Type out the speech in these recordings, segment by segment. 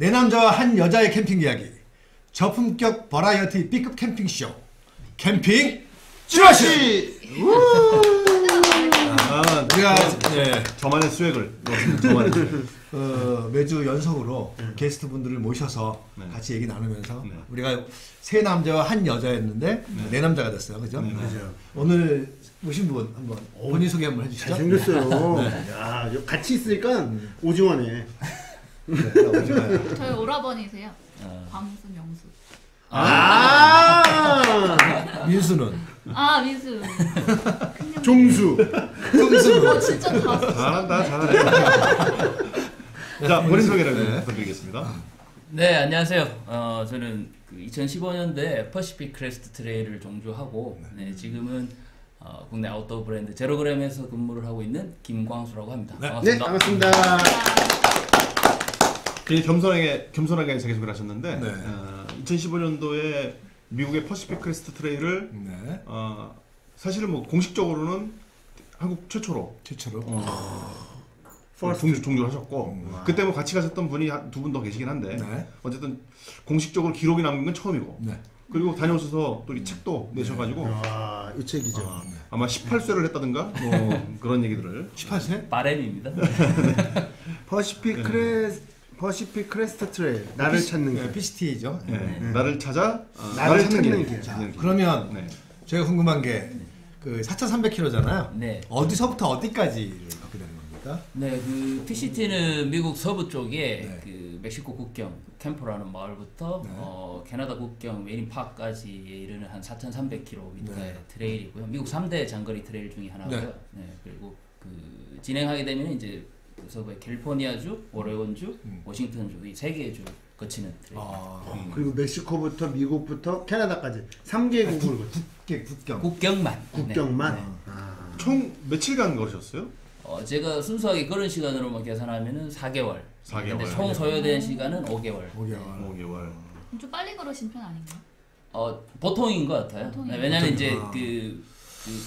네 남자와 한 여자의 캠핑 이야기. 저품격 버라이어티 B급 캠핑쇼. 캠핑 쭈라시! 우리가 저만의 수액을 저만의 수액. 매주 연속으로 게스트분들을 모셔서 같이 얘기 나누면서 우리가 세 남자와 한 여자였는데 네 남자가 됐어요. 그죠? 맞아요. 오늘 모신 분 한번 본인 소개 한번 해주시죠. 잘생겼어요. 야, 같이 있으니까 오징어네. 저희 오라버니세요. 광수, 명수. 민수는? 민수. 종수. 종수. 진짜 다 잘하네. 자, 본인 소개를 부탁드리겠습니다. 네, 안녕하세요. 저는 2015년도에 퍼시픽 크레스트 트레일을 종주하고 지금은 국내 아웃도어 브랜드 제로그램에서 근무를 하고 있는 김광수라고 합니다. 네, 반갑습니다. 반갑습니다. 겸손하게 자기소개를 하셨는데 2015년도에 미국의 퍼시픽 크레스트 트레일을 사실은 뭐 공식적으로는 한국 최초로 종주를 하셨고 그때 뭐 같이 가셨던 분이 두 분 더 계시긴 한데 어쨌든 공식적으로 기록이 남긴 건 처음이고 그리고 다녀오셔서 또 이 책도 내셔가지고 이 책이죠. 아마 18쇄를 했다든가 뭐 그런 얘기들을 18세? 바램입니다. 퍼시픽 크레스트 트레일. 나를 찾는 길. PCT죠. 나를 찾아 나를 찾는 길. 그러면 제가 궁금한 게 그 4,300km잖아요. 네. 어디서부터 어디까지를 걷게 되는 겁니까? 네, 그 PCT는 미국 서부 쪽에 그 멕시코 국경 캠포라는 마을부터 캐나다 국경 메린 파크까지 이르는 한 4,300km의 트레일이고요. 미국 3대 장거리 트레일 중에 하나고요. 그리고 그 진행하게 되면 이제 서부의 캘리포니아주, 오레곤주, 워싱턴주 이 세 개의 주 거치는 트레일. 그리고 멕시코부터 미국부터 캐나다까지 3개국을 국경만. 총 며칠간 걸으셨어요? 제가 순수하게 그런 시간으로만 계산하면은 4개월. 근데 총 소요된 시간은 5개월. 5개월. 좀 빨리 걸으신 편 아닌가요? 보통인 것 같아요. 왜냐면 이제 그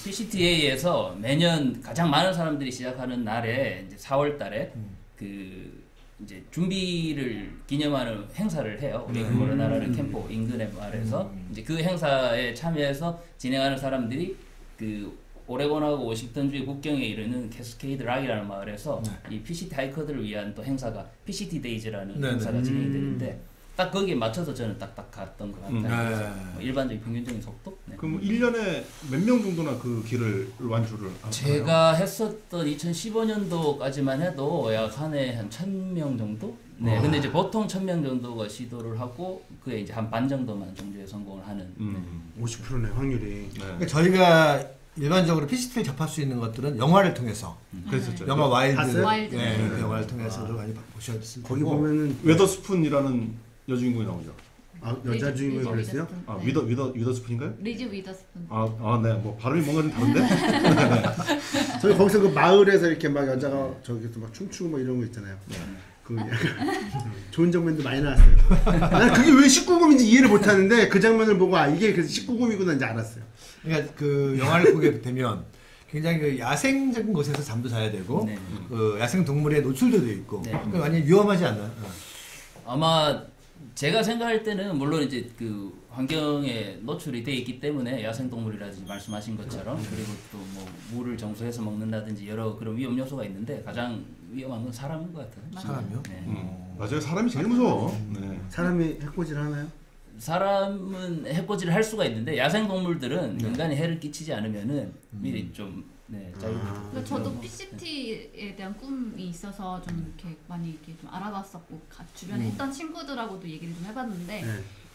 PCTA에서 매년 가장 많은 사람들이 시작하는 날에 이제 4월달에 그 이제 준비를 기념하는 행사를 해요. 우리 우리나라는 캠프 인근의 마을에서 이제 그 행사에 참여해서 진행하는 사람들이 그 오레곤하고 워싱턴주의 국경에 이르는 캐스케이드 락이라는 마을에서 이 PCT 하이커들을 위한 또 행사가 PCT 데이즈라는 행사가 진행이 되는데 딱 거기에 맞춰서 저는 딱딱 갔던 것 같아요. 뭐 일반적인 평균적인 속도. 그럼 1년에 몇 명 정도나 그 길을 완주를 하나요? 제가 했었던 2015년도까지만 해도 약 한 해 한 1,000명 정도? 근데 이제 보통 1,000명 정도가 시도를 하고 그에 이제 한 반 정도만 종주에 성공을 하는. 50%네, 확률이. 그러니까 저희가 일반적으로 PCT를 접할 수 있는 것들은 영화를 통해서 그랬었죠. 영화 와일드. 와일드. 그 영화를 통해서 많이 보셨을 거기 거고. 보면은 웨더스푼이라는 여주인공이 나오죠. 여자 주인공이 그랬어요? 위더스푼인가요? 리즈 위더스푼. 네. 뭐 발음이 뭔가 좀 다른데. 저희 거기서 그 마을에서 이렇게 막 여자가 저기서 막 춤추고 뭐 이런 거 있잖아요. 그 약간 좋은 장면도 많이 나왔어요. 나는 그게 왜 19금인지 이해를 못 하는데 그 장면을 보고 이게 그래서 19금이구나 이제 알았어요. 그러니까 그 영화를 보게 되면 굉장히 그 야생적인 곳에서 잠도 자야 되고 그 야생 동물에 노출도 돼 있고 그러니까 완전 위험하지 않나요? 아마 제가 생각할 때는 물론 이제 그 환경에 노출이 돼 있기 때문에 야생동물이라든지 말씀하신 것처럼 그리고 또 뭐 물을 정수해서 먹는다든지 여러 그런 위험 요소가 있는데 가장 위험한 건 사람인 것 같아요. 사람이요? 맞아요. 사람이 제일 무서워. 사람이 해코지를 하나요? 사람은 해코지를 할 수가 있는데 야생동물들은 인간이 해를 끼치지 않으면은 미리 좀 저도 PCT에 대한 꿈이 있어서 좀 이렇게 많이 이렇게 좀 알아봤었고 주변에 있던 친구들하고도 얘기를 좀 해봤는데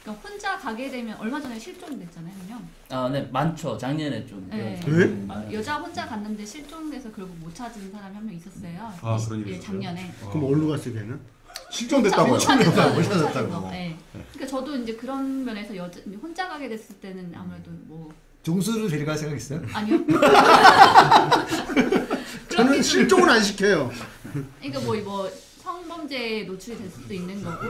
그러니까 혼자 가게 되면 얼마 전에 실종됐잖아요, 형. 네, 많죠. 작년에 좀. 여자 혼자 갔는데 실종돼서 결국 못 찾은 사람이 한 명 있었어요. 그런 일이 작년에. 그럼 어디로 갔어요, 걔는? 실종됐다고요? 못 찾았다고. 그러니까 저도 이제 그런 면에서 혼자 가게 됐을 때는 아무래도 뭐 종수를 데려갈 생각 있어요? 아니요. 저는 실종은 안 시켜요. 그러니까 뭐 성범죄에 노출이 될 수도 있는 거고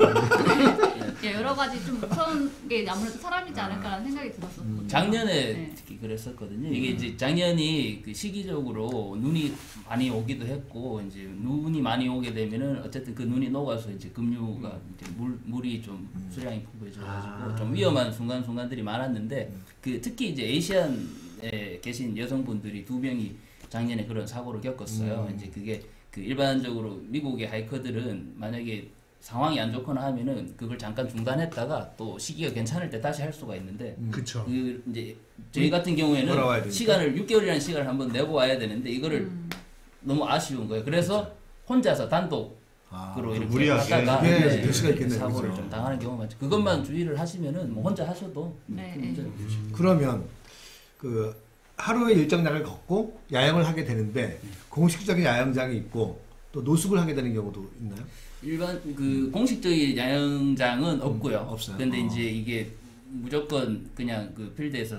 예, 여러 가지 좀 무서운 게 아무래도 사람이지 않을까라는 생각이 들었었거든요. 작년에 네. 특히 그랬었거든요. 이게 이제 작년이 그 시기적으로 눈이 많이 오기도 했고 이제 눈이 많이 오게 되면은 어쨌든 그 눈이 녹아서 이제 급류가 이제 물이 좀 수량이 풍부해져가지고 좀 위험한 순간들이 많았는데 그 특히 이제 아시안에 계신 여성분들이 2명이 작년에 그런 사고를 겪었어요. 이제 그게 그 일반적으로 미국의 하이커들은 만약에 상황이 안 좋거나 하면은 그걸 잠깐 중단했다가 또 시기가 괜찮을 때 다시 할 수가 있는데 그쵸. 그 이제 저희 같은 경우에는 시간을 6개월이라는 시간을 한번 내고 와야 되는데 이거를 너무 아쉬운 거예요. 그래서 혼자서 단독으로 이렇게 무리하게. 하다가 네, 될 수가 있겠네요. 사고를 그죠? 좀 당하는 경우가 많죠. 그것만 주의를 하시면은 뭐 혼자 하셔도 네. 큰 문제는 없죠. 그러면 그 하루의 일정량을 걷고 야영을 하게 되는데 공식적인 야영장이 있고 또 노숙을 하게 되는 경우도 있나요? 일반 그 공식적인 야영장은 없고요. 없어요. 근데 이제 이게 무조건 그냥 그 필드에서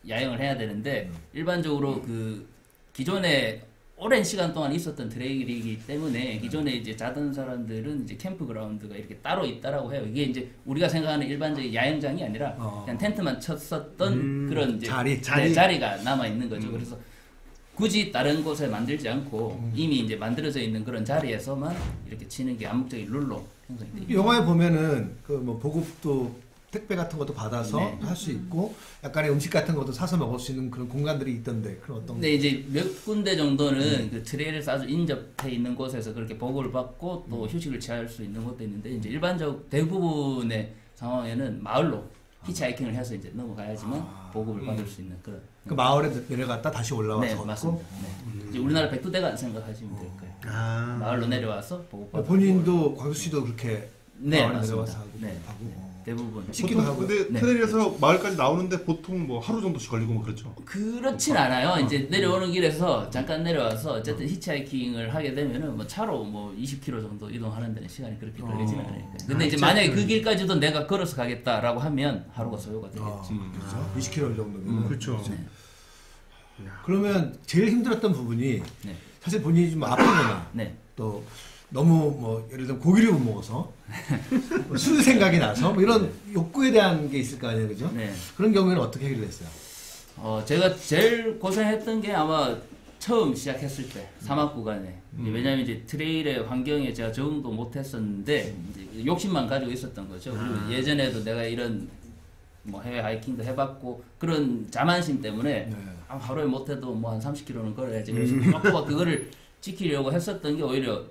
야영을 해야 되는데 일반적으로 그 기존에 오랜 시간 동안 있었던 트레일이기 때문에 기존에 이제 자던 사람들은 이제 캠프그라운드가 이렇게 따로 있다라고 해요. 이게 이제 우리가 생각하는 일반적인 야영장이 아니라 그냥 텐트만 쳤었던 그런 이제 자리가 남아 있는 거죠. 그래서 굳이 다른 곳에 만들지 않고 이미 이제 만들어져 있는 그런 자리에서만 이렇게 치는 게 암묵적인 룰로 형성이 돼 있죠. 영화에 보면은 그 뭐 보급도 택배 같은 것도 받아서 네. 할 수 있고 약간의 음식 같은 것도 사서 먹을 수 있는 그런 공간들이 있던데 그런 어떤 근데 이제 몇 군데 정도는 그 트레일에서 아주 인접해 있는 곳에서 그렇게 보고를 받고 또 휴식을 취할 수 있는 것도 있는데 이제 일반적 대부분의 상황에는 마을로 히치하이킹을 해서 이제 넘어가야지만 보급을 받을 수 있는 그런. 그 마을에 내려갔다 다시 올라와서 네, 걷고 맞습니다. 네. 이제 우리나라 백두대간 생각하시면 될 거예요. 마을로 내려와서 보급. 본인도 광수 씨도 그렇게 네, 마을에 맞습니다. 내려와서 하고 네. 하고 대부분. 씻기도 하고. 근데 네. 트레일에서 마을까지 나오는데 보통 뭐 하루 정도씩 걸리고 뭐 그렇죠. 그렇진 않아요. 이제 내려오는 길에서 잠깐 내려와서 어쨌든 히치하이킹을 하게 되면은 뭐 차로 뭐 20km 정도 이동하는 데는 시간이 그렇게 걸리진 않으니까. 근데 이제 만약에 그 길까지도 내가 걸어서 가겠다라고 하면 하루가 소요가 되겠지. 그렇죠. 20km 정도면. 그렇죠. 네. 그러면 제일 힘들었던 부분이 네. 사실 본인이 좀 아프거나 네. 또 너무 뭐 예를 들면 고기를 못 먹어서 뭐술 생각이 나서 뭐 이런 욕구에 대한 게 있을 거 아니에요, 그죠? 네. 그런 경우에는 어떻게 해결했어요? 제가 제일 고생했던 게 아마 처음 시작했을 때 사막 구간에 왜냐하면 이제 트레일의 환경에 제가 적응도 못했었는데 이제 욕심만 가지고 있었던 거죠. 그리고 예전에도 내가 이런 뭐 해외 하이킹도 해봤고 그런 자만심 때문에 하루에 못해도 뭐 한 30km는 걸어야지. 그래서 꼬박꼬박 그거를 지키려고 했었던 게 오히려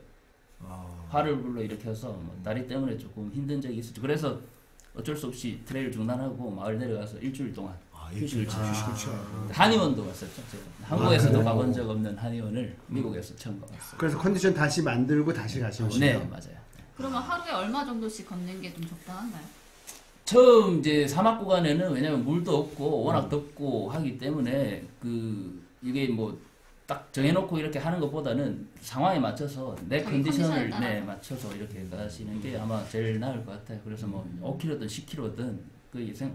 화를 불러일으켜서 뭐 다리 때문에 조금 힘든 적이 있었죠. 그래서 어쩔 수 없이 트레일 중단하고 마을 내려가서 일주일 동안 휴식을 취했어요. 한의원도 갔었죠. 제가 한국에서도 가본 적 없는 한의원을 미국에서 처음 가봤어요. 그래서 컨디션 다시 만들고 다시 가신 거예요? 네, 맞아요. 그러면 하루에 얼마 정도씩 걷는 게 좀 적당한가요? 처음 이제 사막 구간에는 왜냐면 물도 없고 워낙 덥고 하기 때문에 그 이게 뭐 딱 정해놓고 이렇게 하는 것보다는 상황에 맞춰서 내 컨디션을 맞춰서 이렇게 가시는 게 아마 제일 나을 것 같아요. 그래서 뭐 5km든 10km든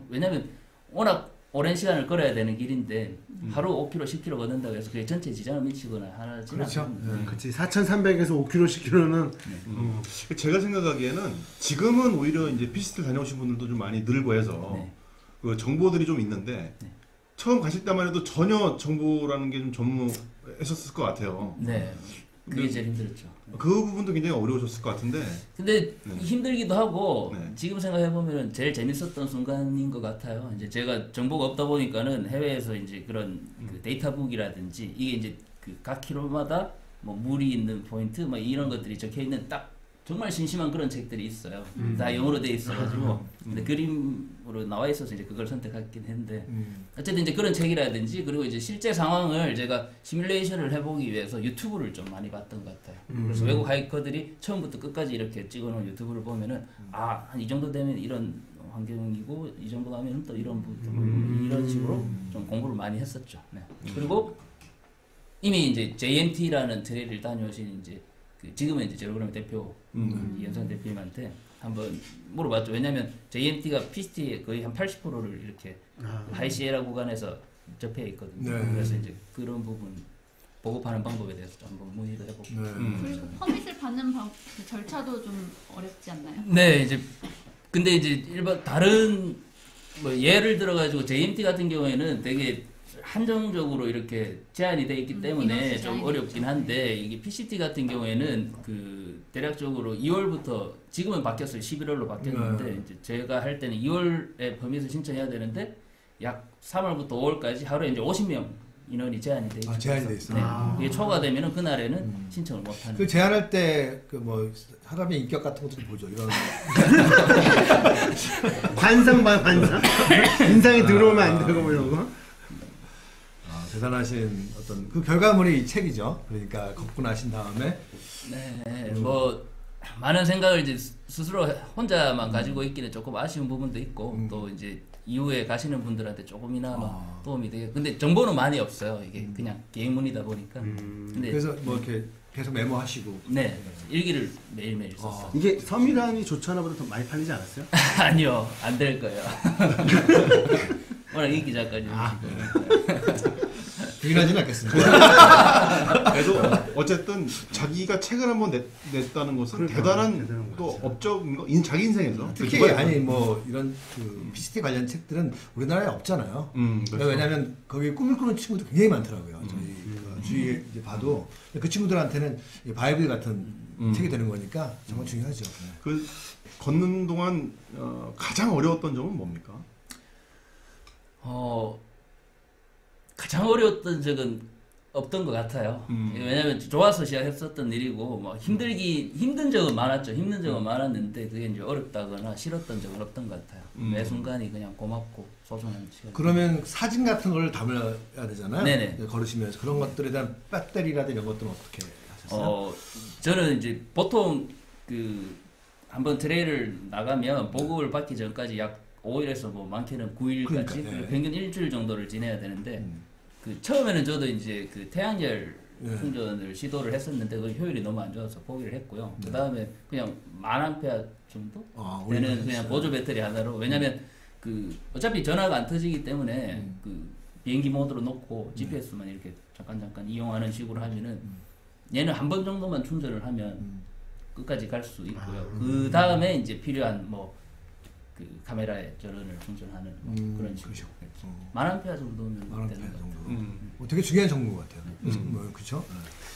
왜냐면 워낙 오랜 시간을 걸어야 되는 길인데 하루 5km, 10km 걷는다고 해서 그게 전체 지장을 미치거나 하지 그렇죠. 그렇지. 4,300에서 5km, 10km는 제가 생각하기에는 지금은 오히려 이제 피스트를 다녀오신 분들도 좀 많이 늘고 해서 그 정보들이 좀 있는데 처음 가실 때만 해도 전혀 정보라는 게 좀 전무했었을 것 같아요. 네, 그게 제일 힘들었죠. 그 부분도 굉장히 어려우셨을 것 같은데. 근데 힘들기도 하고 네. 지금 생각해 보면 제일 재밌었던 순간인 것 같아요. 이제 제가 정보가 없다 보니까는 해외에서 이제 그런 그 데이터북이라든지 이게 이제 그 각 킬로마다 뭐 물이 있는 포인트 뭐 이런 것들이 적혀 있는 딱 정말 심심한 그런 책들이 있어요. 다 영어로 돼 있어가지고 근데 그림으로 나와 있어서 이제 그걸 선택하긴 했는데 어쨌든 이제 그런 책이라든지 그리고 이제 실제 상황을 제가 시뮬레이션을 해보기 위해서 유튜브를 좀 많이 봤던 것 같아요. 그래서 외국 하이커들이 처음부터 끝까지 이렇게 찍어놓은 유튜브를 보면은 한 이 정도 되면 이런 환경이고 이 정도 가면 또 이런 이런 식으로 좀 공부를 많이 했었죠. 네. 그리고 이미 이제 JMT라는 트레일을 다녀오신 이제 지금은 이제 제로그램 대표 이현선 대표님한테 한번 물어봤죠. 왜냐하면 JMT가 PCT의 거의 한 80%를 이렇게 하이시에라 구간에서 접해 있거든요. 그래서 이제 그런 부분 보급하는 방법에 대해서 좀 한번 문의도 해보고. 그리고 퍼밋을 받는 그 절차도 좀 어렵지 않나요? 네, 이제 근데 이제 일반 다른 뭐 예를 들어가지고 JMT 같은 경우에는 되게 한정적으로 이렇게 제한이 돼 있기 때문에 좀 어렵긴 한데 이게 PCT 같은 경우에는 그 대략적으로 2월부터 지금은 바뀌었어요. 11월로 바뀌었는데 이제 제가 할 때는 2월에 퍼밋을 신청해야 되는데 약 3월부터 5월까지 하루에 이제 50명 인원이 제한이 돼 있어요. 제한이 돼 있어. 네. 그게 초과되면은 그날에는 신청을 못 하는. 그 제한할 때 그 뭐 사람의 인격 같은 것도 좀 보죠. 이런 관상 봐 관상. 인상이 들어오면 안 되고 뭐 이런 거. 대단하신 어떤 그 결과물이 이 책이죠. 그러니까 걷고 나신 다음에 네, 뭐 많은 생각을 이제 스스로 혼자만 가지고 있기는 조금 아쉬운 부분도 있고 또 이제 이후에 가시는 분들한테 조금이나마 도움이 되게. 근데 정보는 많이 없어요. 이게 그냥 개인문이다 보니까. 근데 그래서 뭐 이렇게 계속 메모하시고. 네, 일기를 매일매일 썼어요. 이게 서미란이 조천화보다 더 많이 팔리지 않았어요? 아니요, 안 될 거예요. 워낙 이 기자까지. 부인하지는 않겠습니다. 그래도 어쨌든 자기가 책을 한번 냈다는 것은 대단한 또 업적인 거, 자기 인생에서 특히 아니 뭐 이런 그 PCT 관련 책들은 우리나라에 없잖아요. 그렇죠. 왜냐하면 거기 꿈을 꾸는 친구들 굉장히 많더라고요. 저희 주위에 이제 봐도 그 친구들한테는 바이블 같은 책이 되는 거니까 정말 중요하죠. 그 걷는 동안 가장 어려웠던 점은 뭡니까? 가장 어려웠던 적은 없던 것 같아요. 왜냐하면 좋아서 시작했었던 일이고 뭐 힘든 적은 많았죠. 힘든 적은 많았는데 그게 이제 어렵다거나 싫었던 적은 없던 것 같아요. 매 순간이 그냥 고맙고 소중한 시간. 그러면 사진 같은 걸 담아야 되잖아요. 네네. 걸으시면서 그런 것들에 대한 배터리라든지 이런 것들은 어떻게 하셨어요? 저는 이제 보통 그 한번 트레일을 나가면 보급을 받기 전까지 약 5일에서 뭐 많게는 9일까지 그러니까, 네. 평균 일주일 정도를 지내야 되는데 그 처음에는 저도 이제 그 태양열 충전을 시도를 했었는데 그 효율이 너무 안 좋아서 포기를 했고요. 그 다음에 그냥 10,000A 정도 되는 그냥 보조 배터리 하나로. 왜냐면 그 어차피 전화가 안 터지기 때문에 그 비행기 모드로 놓고 GPS만 이렇게 잠깐 이용하는 식으로 하면은 얘는 한 번 정도만 충전을 하면 끝까지 갈 수 있고요. 그 다음에 이제 필요한 뭐 그 카메라에 전원을 충전하는 뭐 그런 식으로. 10,000A 정도면 되는 것 같아요. 되게 중요한 정보 같아요. 그렇죠?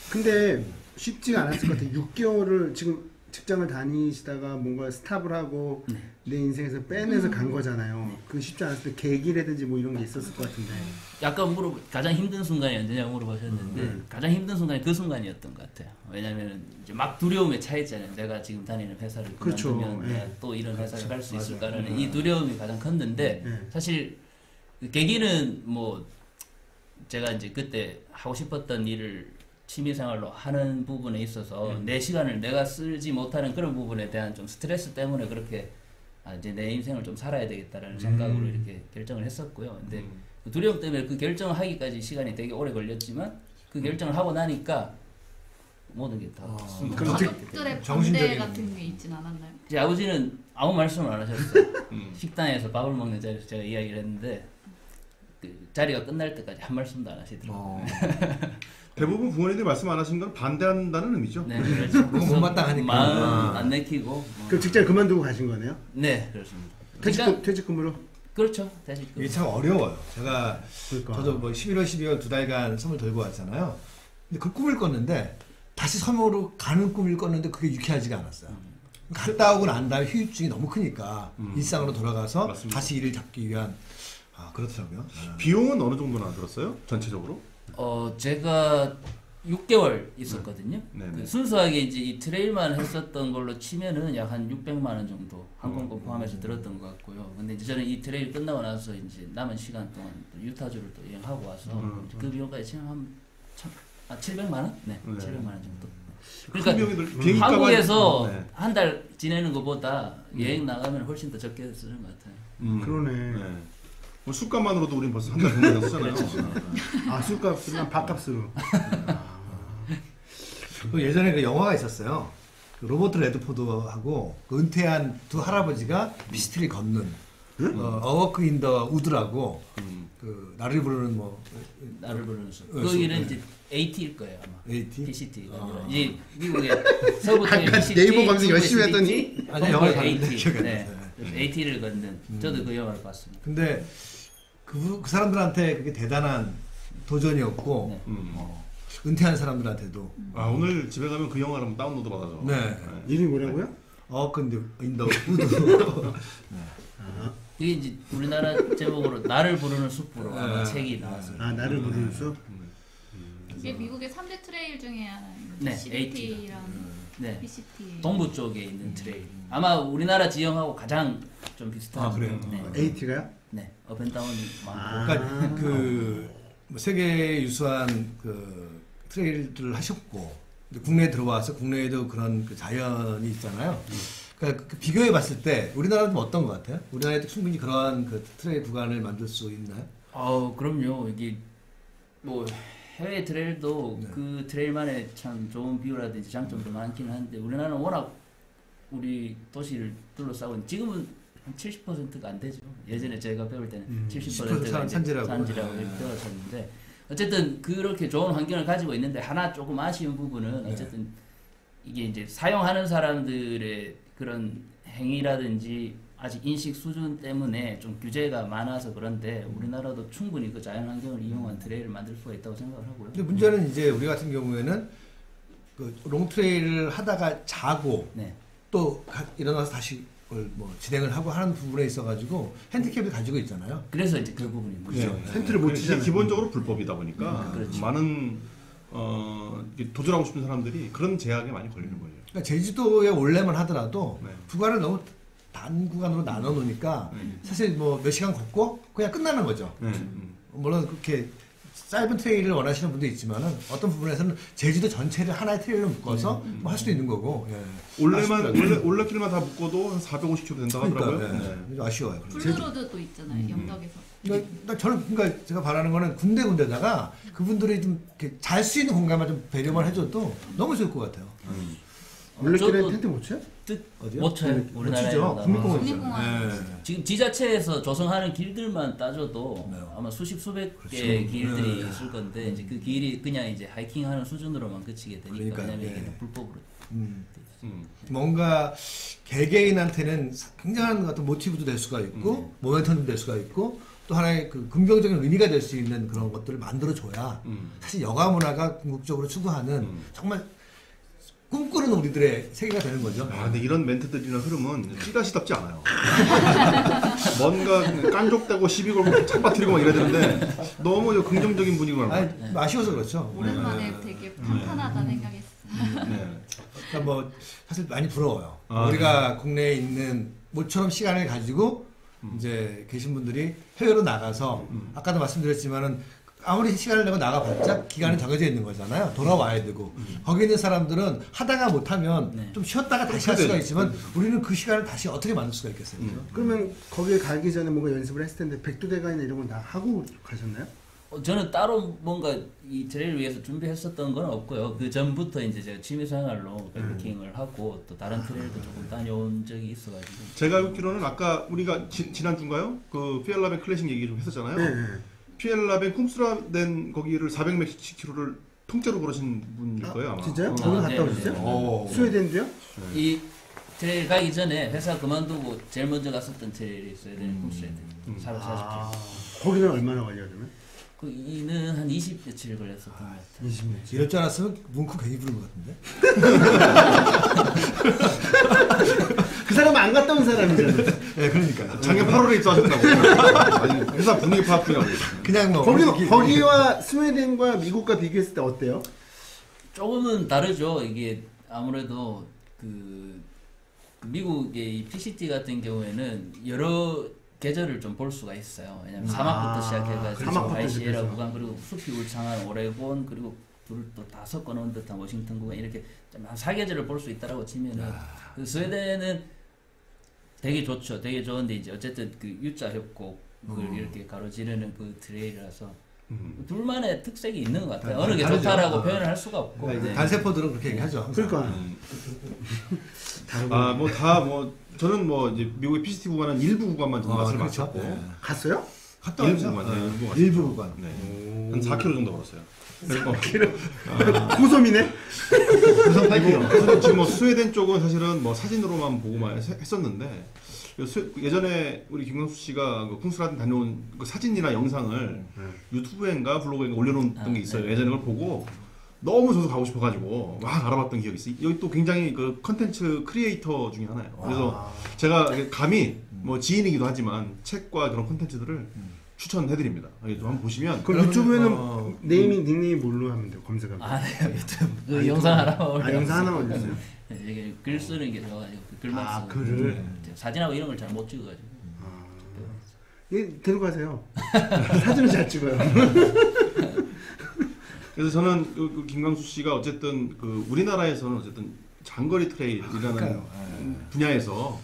근데 쉽지가 않았을 것 같아요. 6개월을 지금 직장을 다니시다가 뭔가 스탑을 하고 내 인생에서 빼내서 간 거잖아요. 그 쉽지 않았을 때 계기라든지 뭐 이런 게 있었을 것 같은데. 약간 가장 힘든 순간이 언제냐고 물어보셨는데 가장 힘든 순간이 그 순간이었던 것 같아요. 왜냐면 이제 막 두려움에 차있잖아요. 내가 지금 다니는 회사를 그만두면 내가 또 이런 회사를 갈 수 있을까라는 이 두려움이 가장 컸는데 사실 그 계기는 뭐 제가 이제 그때 하고 싶었던 일을 취미생활로 하는 부분에 있어서 내 시간을 내가 쓰지 못하는 그런 부분에 대한 좀 스트레스 때문에 그렇게 이제 내 인생을 좀 살아야 되겠다라는 생각으로 이렇게 결정을 했었고요. 근데 그 두려움 때문에 그 결정을 하기까지 시간이 되게 오래 걸렸지만 그 결정을 하고 나니까 모든 게 다 가족들의 반대 같은 게 있진 않았나요? 제 아버지는 아무 말씀을 안 하셨어요. 식당에서 밥을 먹는 자리에서 제가 이야기를 했는데 그 자리가 끝날 때까지 한 말씀도 안 하시더라고요. 대부분 부모님들이 말씀 안 하신 건 반대한다는 의미죠. 네, 그렇죠. 너무 못마땅하니까. 마음 안 내키고. 그럼 직장 그만두고 가신 거네요? 네, 그렇습니다. 퇴직금으로? 그렇죠. 퇴직금. 이게 참 어려워요. 제가 그러니까. 저도 뭐 11월, 12월 2달간 섬을 돌고 왔잖아요. 근데 그 꿈을 꿨는데 다시 섬으로 가는 꿈을 꿨는데 그게 유쾌하지가 않았어요. 갔다 오고 난 다음에 휴유증이 너무 크니까 일상으로 돌아가서 맞습니다. 다시 일을 잡기 위한 그렇더라고요. 비용은 어느 정도나 들었어요? 전체적으로? 제가 6개월 있었거든요. 네. 그 순수하게 이제 이 트레일만 했었던 걸로 치면은 약 한 600만 원 정도 항공권 포함해서 들었던 것 같고요. 근데 이제 저는 이 트레일 끝나고 나서 이제 남은 시간 동안 또 유타주를 또 여행하고 와서 그 비용까지 치면 한 700만 원? 네, 700만 원 정도. 그러니까 한국에서 한 달 지내는 것보다 여행 나가면 훨씬 더 적게 쓰는 것 같아요. 그러네. 뭐 술값만으로도 우린 벌써 한 달 정도 쓰잖아요. 술값이랑 밥값으로. 그 예전에 그 영화가 있었어요. 그 로버트 레드포드하고 그 은퇴한 두 할아버지가 피스트를 걷는 어워크 인 더 우드라고 그 나를 부르는 뭐 나를 부르는 숲. 네, 거기는 숲, 이제 AT일 거예요 아마. AT? PCT가 아니라 이제 미국의 서부터의 아까 PCT, 네이버 검색 열심히 PCT, 아니, 동부의 영화를 봤는데 AT. 기억이 안 네. 나요. 그래서 AT를 걷는 저도 그 영화를 봤습니다. 근데 그 사람들한테 그게 대단한 도전이었고 네. 은퇴한 사람들한테도 아 오늘 집에 가면 그 영화를 한번 다운로드 받아줘. 네. 이름이 뭐라고요? 근데 인 더 우드 이게 이제 우리나라 제목으로 나를 부르는 숲으로 아마 네. 책이 나왔어요. 아 나를 부르는 숲. 이게 미국의 3대 트레일 중에 하나인 네, PCT랑 네. PCT. 동부 쪽에 있는 트레일. 아마 우리나라 지형하고 가장 좀 비슷한. 아, 그래요? 네. AT가요? 네. 업앤다운이 많고. 아. 그러니까 그 세계 유수한 그 트레일들을 하셨고 근데 국내에 들어와서 국내에도 그런 그 자연이 있잖아요. 그러니까 그 비교해 봤을 때 우리나라는 좀 어떤 것 같아요? 우리나라에도 충분히 그러한 그 트레일 구간을 만들 수 있나요? 그럼요. 이게 뭐 해외 트레일도 네. 그 트레일만의 참 좋은 비유라든지 장점도 많긴 한데 우리나라는 워낙 우리 도시를 둘러싸고 지금은 한 70%가 안 되죠. 예전에 저희가 배울 때는 70%가 산지라고. 산지라고 네. 이렇게 배웠었는데 어쨌든 그렇게 좋은 환경을 가지고 있는데 하나 조금 아쉬운 부분은 어쨌든 이게 이제 사용하는 사람들의 그런 행위라든지 아직 인식 수준 때문에 좀 규제가 많아서 그런데 우리나라도 충분히 그 자연 환경을 이용한 트레일을 만들 수가 있다고 생각을 하고요. 근데 문제는 이제 우리 같은 경우에는 그 롱트레일을 하다가 자고 네. 또 일어나서 다시 그걸 뭐 진행을 하고 하는 부분에 있어가지고 핸디캡을 가지고 있잖아요. 그래서 이제 그 부분이 문제죠. 네. 텐트를 못 치잖아요. 기본적으로 불법이다 보니까 그렇죠. 많은 이렇게 도전하고 싶은 사람들이 그런 제약에 많이 걸리는 거예요. 그러니까 제주도에 올래만 하더라도 네. 구간을 너무 단 구간으로 나눠 놓으니까 사실 뭐 몇 시간 걷고 그냥 끝나는 거죠. 네. 물론 그렇게 짧은 트레일을 원하시는 분도 있지만은 어떤 부분에서는 제주도 전체를 하나의 트레일로 묶어서 뭐 할 수도 있는 거고. 예. 올레길만 다 묶어도 한 450km 된다고 하더라고요. 그러니까 예. 아쉬워요. 블루로드도 있잖아요. 영덕에서. 그러니까 저는 그러니까 제가 바라는 거는 군데군데다가 그분들이 좀 잘 수 있는 공간만 좀 배려만 해줘도 너무 좋을 것 같아요. 올레길에 저도 텐트 못 쳐요? 어디요? 못 쳐요. 멋지죠. 우리나라에는 국립공원. 국립공원. 예. 지금 지자체에서 조성하는 길들만 따져도 네. 아마 수십 수백 그렇죠. 개의 길들이 네. 있을 건데 이제 그 길이 그냥 이제 하이킹하는 수준으로만 그치게 되니까 그러니까요. 왜냐면 이게 예. 불법으로 뭔가 개개인한테는 굉장한 어떤 모티브도 될 수가 있고 모멘텀도 될 수가 있고 또 하나의 그 긍정적인 의미가 될 수 있는 그런 것들을 만들어줘야 사실 여가 문화가 궁극적으로 추구하는 정말 꿈꾸는 우리들의 세계가 되는 거죠. 아, 근데 이런 멘트들이나 흐름은 찌라시답지 않아요. 뭔가 깐족대고 시비 걸고 찬바트리고 막 이래야 되는데 너무 긍정적인 분위기가 나요. 아니, 아쉬워서 그렇죠. 오랜만에 되게 탄탄하다 생각했어. 네. 그러니까 뭐 사실 많이 부러워요. 아, 우리가 국내에 있는 모처럼 시간을 가지고 이제 계신 분들이 해외로 나가서 아까도 말씀드렸지만은 아무리 시간을 내고 나가봤자 기간은 정해져 있는 거잖아요. 돌아와야 되고 거기 있는 사람들은 하다가 못하면 네. 좀 쉬었다가 다시 할 수가 있지만 우리는 그 시간을 다시 어떻게 만들 수가 있겠어요? 그죠? 그러면 거기에 가기 전에 뭔가 연습을 했을 텐데 백두대간이나 이런 건 다 하고 가셨나요? 저는 따로 뭔가 이 트레일을 위해서 준비했었던 건 없고요. 그 전부터 이제 제가 취미생활로 백패킹을 하고 또 다른 트레일도 조금 다녀온 적이 있어가지고 제가 알기로는 아까 우리가 지난주인가요? 그 피엘라벤 클래식 얘기 좀 했었잖아요. 네. 피엘라벤 쿰스라덴 거기를 400몇 km를 통째로 걸으신 분일 거예요 아마. 진짜요? 아, 거기 갔다 네, 오셨어요? 네. 오. 스웨덴도요? 이 트레일 가기 전에 회사 그만두고 제일 먼저 갔었던 트레일이 있어야 되는 쿰스레드 440km. 거기는 얼마나 걸려요 그러면? 그 이는 한 20며칠 걸렸었던 것 같아요. 20년. 이럴 줄 알았으면 뭉크 괜히 부른 것 같은데. 그 사람은 안 갔다 온 사람이잖아요. 네, 그러니까. 작년 8월에 입사하셨다고. 아니, 회사 분위기 파악하냐고. 그냥 뭐 거기와 스웨덴과 미국과 비교했을 때 어때요? 조금은 다르죠. 이게 아무래도 그 미국의 이 PCT 같은 경우에는 여러 계절을 좀 볼 수가 있어요. 왜냐면 사막부터 시작해가지고 사막부터 바이시에라 시작해서. 구간 그리고 숲이 울창한 오레곤 그리고 둘을 또 다 섞어놓은 듯한 워싱턴 구간 이렇게 좀 한 4계절을 볼 수 있다라고 치면은 그 스웨덴은 되게 좋죠. 되게 좋은데 이제 어쨌든 그 U자 협곡을 이렇게 가로지르는 그 트레일이라서 둘만의 특색이 있는 것 같아요. 어느 게 다르죠. 좋다라고 표현을 할 수가 없고. 그러니까 네. 달세포들은 그렇게 얘기하죠. 항상. 그러니까 뭐 저는 뭐 이제 미국의 PCT 구간은 일부 구간만 좀 맛을 그렇죠. 봤었고 네. 갔어요? 갔다 일부 왔죠. 구간, 네. 일부 구간. 일부 구간. 네. 한 4km 정도 걸었어요. 고소미네. 우선 8km. 지금 뭐 스웨덴 쪽은 사실은 뭐 사진으로만 보고만 했었는데 예전에 우리 김광수 씨가 그 쿵스라든 다녀온 그 사진이나 영상을 유튜브엔가 블로그엔가 올려놓은 게 있어요. 예전에 그걸 보고 너무 저도 가고 싶어가지고 막 알아봤던 기억이 있어요. 여기 또 굉장히 그 컨텐츠 크리에이터 중에 하나예요. 그래서 제가 감히 뭐 지인이기도 하지만 책과 그런 컨텐츠들을 추천해드립니다. 좀 한번 보시면. 그럼 유튜브에는 네이밍 닉네임 뭘로 하면 돼요? 검색하면. 아, 네, 유튜브 그 영상 하나 올려. 영상 하나 올렸어요. 이게 글 쓰는 게 좋아가지고 그 글만 쓰고 글을. 사진하고 이런 걸 잘 못 찍어가지고. 예, 데리고 가세요. 사진을 잘 찍어요. 그래서 저는 그 김광수 씨가 어쨌든 그 우리나라에서는 어쨌든 장거리 트레일이라는 분야에서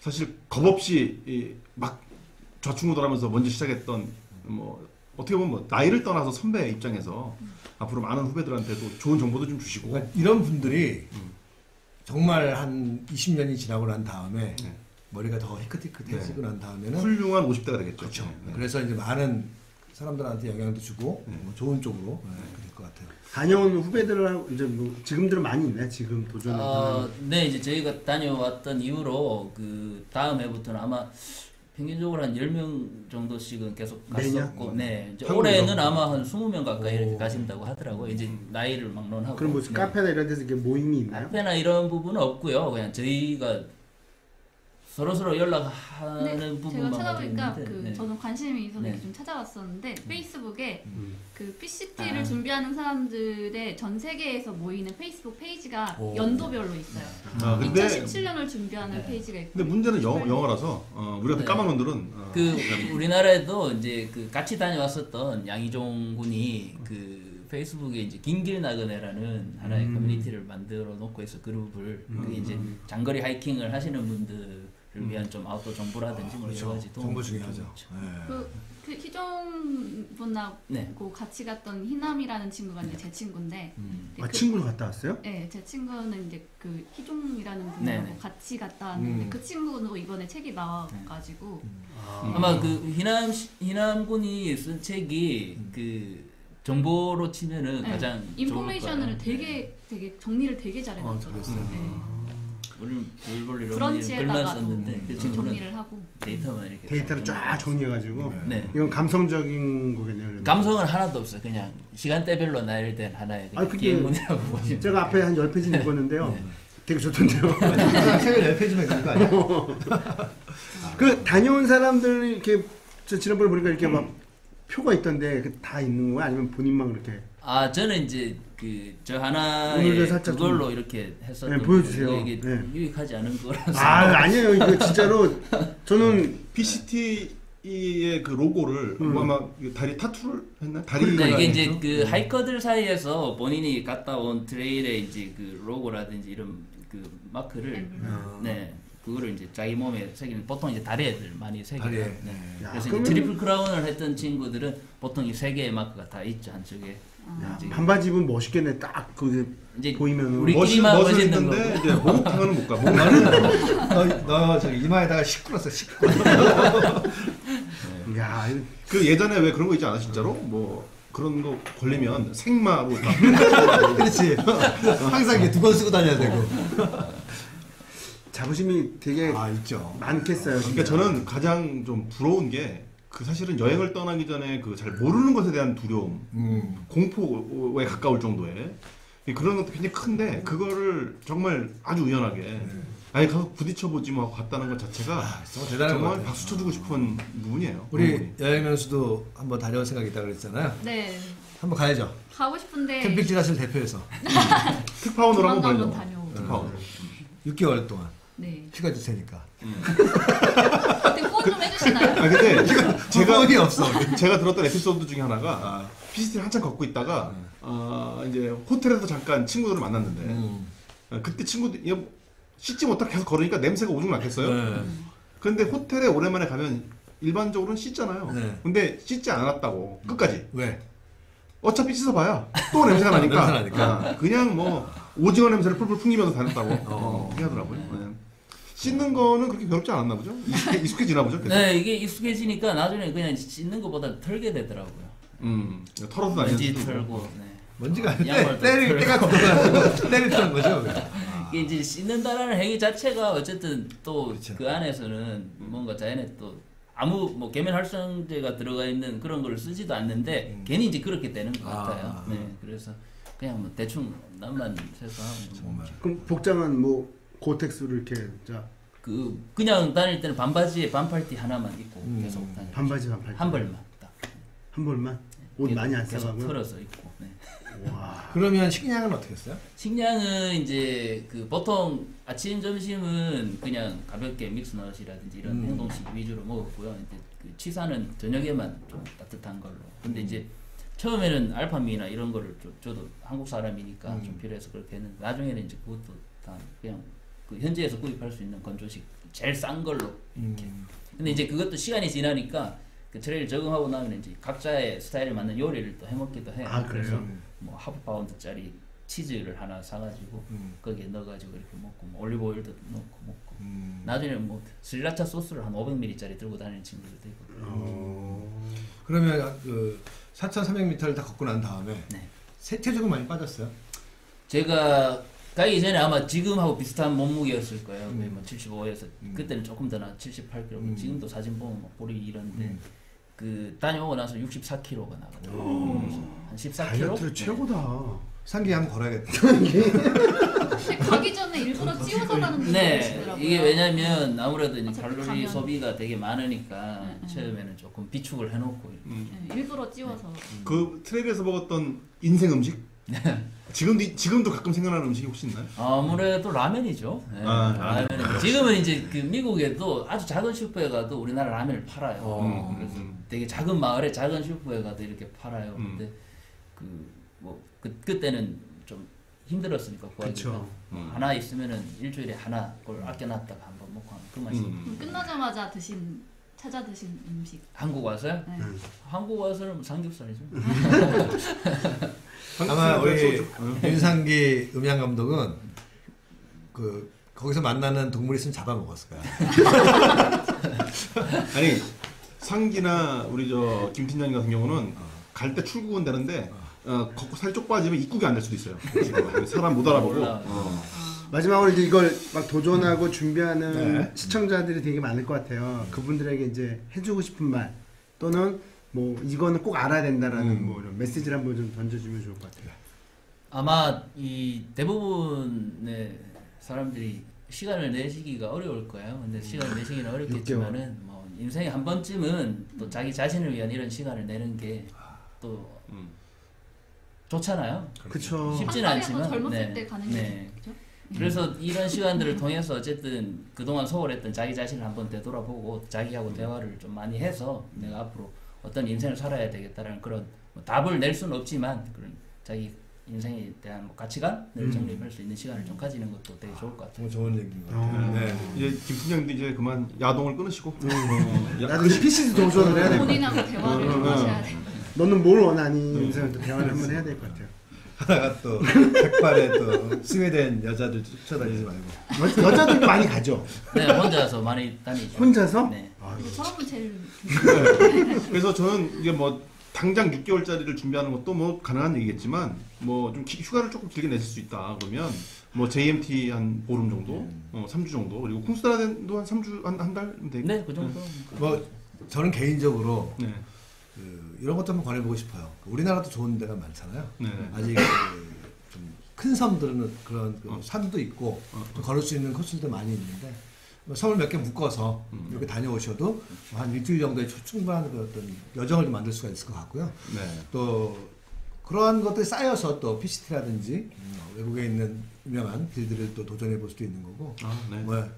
사실 겁없이 막 좌충우돌하면서 먼저 시작했던 뭐 어떻게 보면 뭐 나이를 떠나서 선배 입장에서 앞으로 많은 후배들한테도 좋은 정보도 좀 주시고 그러니까 이런 분들이 정말 한 20년이 지나고 난 다음에 머리가 더 희끗희끗해지고 난 다음에는 훌륭한 50대가 되겠죠. 그렇죠. 네. 그래서 이제 많은 사람들한테 영향도 주고 뭐 좋은 쪽으로 될 것 같아요. 다녀온 후배들하고 이제 뭐 지금들은 많이 있네. 지금 도전을. 네, 이제 저희가 다녀왔던 이후로 그 다음 해부터는 아마 평균적으로 한 10명 정도씩은 계속 갔었고, 네, 이제 올해는 아마 한 20명 가까이 이렇게 가신다고 하더라고요. 이제 나이를 막론하고. 그럼 뭐 카페나 이런 데서 이렇게 모임이 있나요? 카페나 이런 부분은 없고요. 그냥 저희가 서로 연락하는 부분만 제가 찾아보니까 가지고 있는데, 그 저는 관심이 있어서 네. 이렇게 좀 찾아봤었는데 페이스북에 그 PCT를 아. 준비하는 사람들의 전 세계에서 모이는 페이스북 페이지가 오. 연도별로 있어요. 근데 2017년을 준비하는 페이지가 있고. 근데 문제는 영어라서 우리 같은 네. 까만 놈들은 그 우리나라에도 이제 그 같이 다녀왔었던 양희종 군이 그 페이스북에 이제 긴길 나그네라는 하나의 커뮤니티를 만들어 놓고 해서 그룹을 그게 이제 장거리 하이킹을 하시는 분들을 위한 좀 아웃도어 정보라든지 뭐 여러 가지 도움 정보 중요하죠. 그 희종 분하고 네. 같이 갔던 희남이라는 친구가 이제 제 친구인데. 아 친구도 갔다 왔어요? 네, 제 친구는 이제 그 희종이라는 분하고 네네. 같이 갔다 왔는데 그 친구도 이번에 책이 나와가지고 아마 그 희남군이 쓴 책이 그 정보로 치면은 네, 가장 인포메이션을 되게 정리를 되게 잘해놨어요. 잘했어요. 네. 오늘 별볼 이런 브런치에다가 글만 썼는데 그 친구는 정리를 하고 데이터만 이렇게 데이터를 쫙 정리해가지고. 네. 이건 감성적인 거겠네요. 그러면. 감성은 하나도 없어요. 그냥 시간대별로 나열된 하나의 그냥 아니, 그게 기행문이라고 보시면 제가 앞에 한 10페이지 읽었는데요. 되게 좋던데요. 책을 10페이지만 읽는 거 아니야? 그 다녀온 사람들 이렇게 저 지난번에 보니까 이렇게 막 표가 있던데 다 있는 거야? 아니면 본인만 그렇게? 아 저는 이제 그 저 오늘도 하나의 살짝 그걸로 이렇게 했었던 네, 보여주세요. 거고 이게 네. 유익하지 않은 거라서 아니에요. 이거 진짜로 저는 PCT의 그 로고를 뭐 아마 다리 타투를 했나? 다리 근데 이게 이제 그 하이커들 사이에서 본인이 갔다 온 트레일의 이제 그 로고라든지 이런 그 마크를 네 그거를 이제 자기 몸에 새기는 보통 이제 다리에들 많이 새겨요. 다리에. 네. 야, 그래서 이제 그러면- 트리플 크라운을 했던 친구들은 보통 이 세 개의 마크가 다 있죠 한쪽에. 이제 반바지 입으면 멋있겠네. 딱 그게 이제 보이면은. 우리끼리만 멋은 멋있는 있는데 거고. 이제 목욕탕은 못 가. 목욕탕은 너 저기 이마에다가 시끄러웠어. 야, 이거 그 예전에 왜 그런 거 있지 않아 진짜로? 뭐 그런 거 걸리면 생마로 그렇지. 항상 이게 2번 쓰고 다녀야 되고. 자부심이 되게 있죠. 많겠어요. 그러니까 저는 가장 좀 부러운 게 그 사실은 여행을 떠나기 전에 그 잘 모르는 것에 대한 두려움, 공포에 가까울 정도의 그런 것도 굉장히 큰데 그거를 정말 아주 우연하게 아예 가서 부딪혀보지 뭐 하고 갔다는 것 자체가 정말 대단한 것 정말 같아요. 박수 쳐주고 싶은 부분이에요. 우리 여행명수도 한번 다녀올 생각이 있다고 그랬잖아요. 네 한번 가야죠. 가고 싶은데 캠핑지 가실 대표에서 특파원으로 한번 조만간 가죠. 다녀오고. 특파원으로. 6개월 동안 네. 휴가 줄 테니까. 그때 후원 좀 해주시나요? 아 근데 제가 없어. 제가 들었던 에피소드 중에 하나가 PCT를 한참 걷고 있다가 이제 호텔에서 잠깐 친구들을 만났는데 그때 친구들 씻지 못하고 계속 걸으니까 냄새가 오죽 났겠어요. 네. 근데 호텔에 오랜만에 가면 일반적으로는 씻잖아요. 네. 근데 씻지 않았다고 끝까지. 왜? 어차피 씻어봐야 또 냄새가 나니까, 냄새 나니까. 그냥 뭐 오징어 냄새를 풀풀 풍기면서 다녔다고 그렇게 하더라고요. 네. 씻는 거는 그렇게 괴롭지 않았나 보죠? 익숙해지나 보죠? 계속? 네, 이게 익숙해지니까 나중에 그냥 씻는 것보다 털게 되더라고요. 털어도 먼지 다니는 털고. 네. 먼지가 양말도 때릴 털고. 때가 들어가지고 때리던 거죠. 이게 이제 씻는다라는 행위 자체가 어쨌든 또 그렇죠. 그 안에서는 뭔가 자연에 또 아무 뭐 계면 활성제가 들어가 있는 그런 걸 쓰지도 않는데 괜히 이제 그렇게 되는 것 같아요. 네, 그래서 그냥 뭐 대충 남만 세수하고 정말. 그럼 복장은 뭐 고텍스로 이렇게 자 그냥 다닐 때는 반바지에 반팔티 하나만 입고 계속 다니고 반바지 반팔 한 벌만 딱 한 벌만 옷 많이 안 계속 써가고요. 털어서 입고. 네. 와. 그러면 식량은 어떻게 했어요? 식량은 이제 그 보통 아침 점심은 그냥 가볍게 믹스넛이라든지 이런 행동식 위주로 먹었고요. 이제 그 취사는 저녁에만 좀 따뜻한 걸로. 근데 이제 처음에는 알파미나 이런 거를 저도 한국 사람이니까 좀 필요해서 그렇게 했는데 나중에는 이제 그것도 다 그냥 그 현지에서 구입할 수 있는 건조식 제일 싼 걸로 이렇게. 근데 이제 그것도 시간이 지나니까 그 트레일 적응하고 나면 이제 각자의 스타일에 맞는 요리를 또 해먹기도 해요. 아, 그래요? 그래서 뭐 하프 파운드짜리 치즈를 하나 사가지고 거기에 넣어가지고 이렇게 먹고 뭐 올리브 오일도 넣고 먹고 나중에 뭐 스리라차 소스를 한 500ml짜리 들고 다니는 친구들도 있고. 그러면 그 4,300m를 다 걷고 난 다음에 네. 체중은 많이 빠졌어요? 제가 가기 전에 아마 지금하고 비슷한 몸무게였을 거예요. 뭐 75에서 그때는 조금 더 나 78kg. 지금도 사진 보면 막 볼이 이런데 그 다녀오고 나서 64kg가 나가더라고요. 한 14kg. 다이어트를 최고다. 상기 한번 걸어야겠다. 근데 가기 전에 일부러 찌워서 가는 분들 네, 계시더라고요. 이게 왜냐면 아무래도 이제 어차피 칼로리 가면- 소비가 되게 많으니까 처음에는 조금 비축을 해놓고 네, 일부러 찌워서. 그 트레일에서 먹었던 인생 음식? 지금도 가끔 생각나는 음식이 혹시 있나요? 아무래도 라면이죠. 네, 아, 라면은 지금은 이제 그 미국에도 아주 작은 슈퍼에 가도 우리나라 라면을 팔아요. 그래서 되게 작은 마을에 작은 슈퍼에 가도 이렇게 팔아요. 근데 그때는 좀 힘들었으니까 구하기가. 그쵸. 하나 있으면은 일주일에 하나 그걸 아껴놨다가 한번 먹고 하는 그 맛이. 그럼 끝나자마자 찾아 드신 음식. 한국 와서요? 네. 한국 와서는 삼겹살이죠. 아마 우리 응. 윤상기 음향 감독은 그 거기서 만나는 동물 있으면 잡아먹었을 거야. 아니 상기나 우리 저 김 팀장님 같은 경우는 갈 때 출국은 되는데 걷고 살이 쪽 빠지면 입국이 안 될 수도 있어요. 사람 못 알아보고. 몰라. 마지막으로 이제 이걸 막 도전하고 준비하는 네. 시청자들이 되게 많을 것 같아요. 그분들에게 이제 해주고 싶은 말 또는 뭐 이거는 꼭 알아야 된다라는 뭐 이런 메시지를 한번 좀 던져주면 좋을 것 같아요. 아마 이 대부분의 사람들이 시간을 내시기가 어려울 거예요. 근데 시간을 내시기는 어렵겠지만은 뭐 인생에 한 번쯤은 또 자기 자신을 위한 이런 시간을 내는 게 또 좋잖아요. 그쵸. 쉽지는 한 살이 또 않지만. 젊었을 때 가는 게 네. 좋죠. 그래서 이런 시간들을 통해서 어쨌든 그동안 소홀했던 자기 자신을 한번 되돌아보고 자기하고 대화를 좀 많이 해서 내가 앞으로 어떤 인생을 살아야 되겠다라는 그런 뭐 답을 낼 수는 없지만 그런 자기 인생에 대한 뭐 가치관을 정립할 수 있는 시간을 좀 가지는 것도 되게 좋을 것 같아요. 좋은 얘기인 것 같아요. 네. 이제 김 팀장님도 이제 그만 야동을 끊으시고. 나도 이제 PC도 도전을 해야 될 것 같아요. 본인하고 대화를 좀 하셔야 돼요. 너는 뭘 원하니? 이러면서 또 대화를 한번 해야 될 것 같아요. 하다가 또 백발에 또 스웨덴 여자들 쫓아다니지 말고. 여자들도 많이 가죠. 네, 혼자서 많이 다니죠. 혼자서? 네. 근데 저는 제일 그래서 저는 이게 뭐 당장 6개월짜리를 준비하는 것도 뭐 가능한 얘기겠지만 뭐 좀 휴가를 조금 길게 내실 수 있다 그러면 뭐 JMT 한 보름 정도, 3주 정도 그리고 쿵스타덴도 한 3주 한 달이면 되고. 네, 그 정도. 뭐 저는 개인적으로 네. 이런 것도 한번 권해보고 싶어요. 우리나라도 좋은 데가 많잖아요. 네. 아직 좀 큰 섬들은 그런 그 산도 있고 좀 걸을 수 있는 코스도 많이 있는데 섬을 몇 개 묶어서 이렇게 다녀오셔도 한 일주일 정도에 충분한 그 어떤 여정을 좀 만들 수가 있을 것 같고요. 네. 또 그러한 것들이 쌓여서 또 PCT라든지 외국에 있는 유명한 길들을 또 도전해 볼 수도 있는 거고 아, 네. 뭐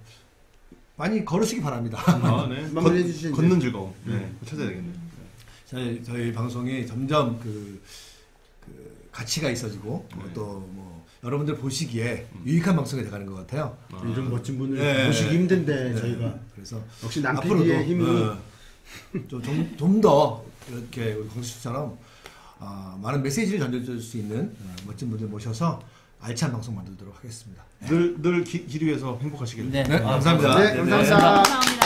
많이 걸으시기 바랍니다. 아, 네. 마무리해 주시죠. 걷는 즐거움. 네. 찾아야 되겠네요. 저희 방송이 점점 그 가치가 있어지고 또 뭐 여러분들 보시기에 유익한 방송이 돼가는 것 같아요. 이런 멋진 분을 네. 모시기 힘든데 네. 저희가 그래서 역시 남편의 힘이 좀 더 이렇게 우리 공수처럼 많은 메시지를 전해줄 수 있는 멋진 분들 모셔서 알찬 방송 만들도록 하겠습니다. 늘 길 위해서 행복하시길. 네. 네, 감사합니다. 네, 감사합니다. 감사합니다.